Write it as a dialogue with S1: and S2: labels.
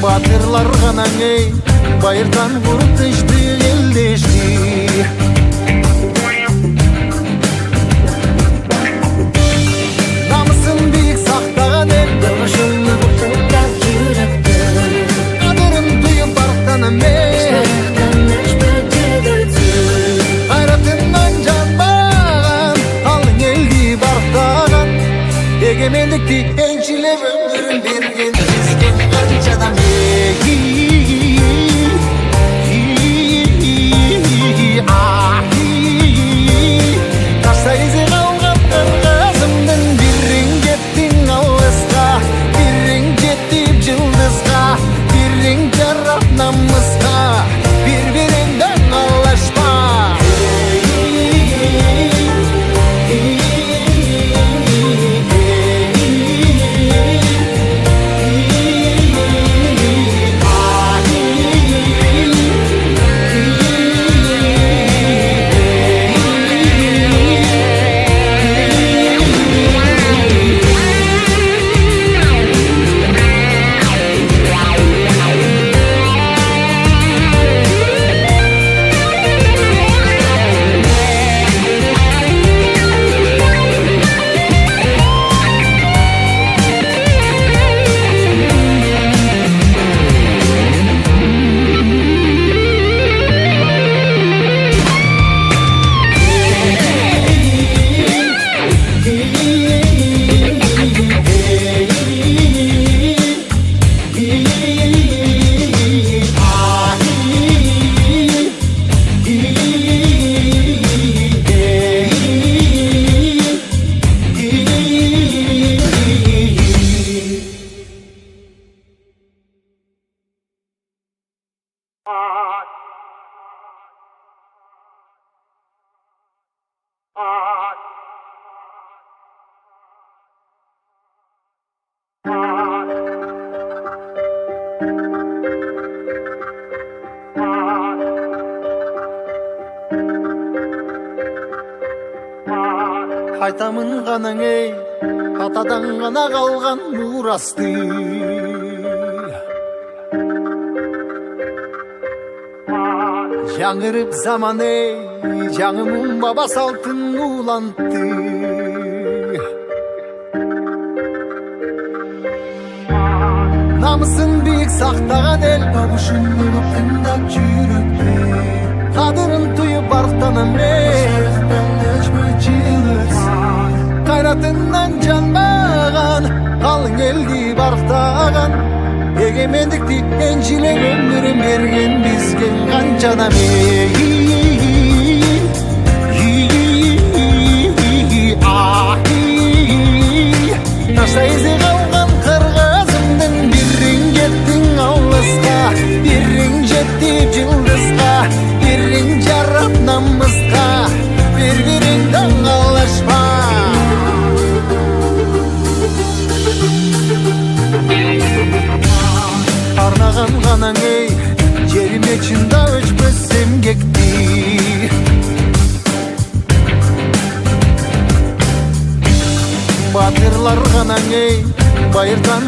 S1: Батырлар гана эй, байырдан куртышты элдешти. Намысын бийик сактаган эл,
S2: Добушулуп тыңдап жүрөктө.
S1: кадырын туюп барктанам эй. Кайратынан жанбаган, алың элди бартаган. Эгемендикти энчилеп өмүрүн берген бизге канча адам Ташта изи калган кыргызымдын бириң кеттиң алыска, бириң жетип жылдызга, бириң жарап намыска, бири-бириңден алышпа. Айтамын гана эй, атадан гана калган мурасты. Жаңырып заман эй, жаңымын баба салтын улантты. Намысын бийик сактаган эл, добушулуп тыңдап жүрөктө. Кадырын туюп барктанам эй, кайратынан жанбаган, алың элди бартаган. Эгемендикти энчилеп өмүрүн берген бизге канча адам Ташта изи калган кыргызымдын бириң кеттиң алыска, бириң жетип жылдызга, бириң жарап намыска, бири-бириңден алышпа. Арнаган гана эй, жерим ичинде өчпөс эмгекти. Батырлар гана эй, байырдан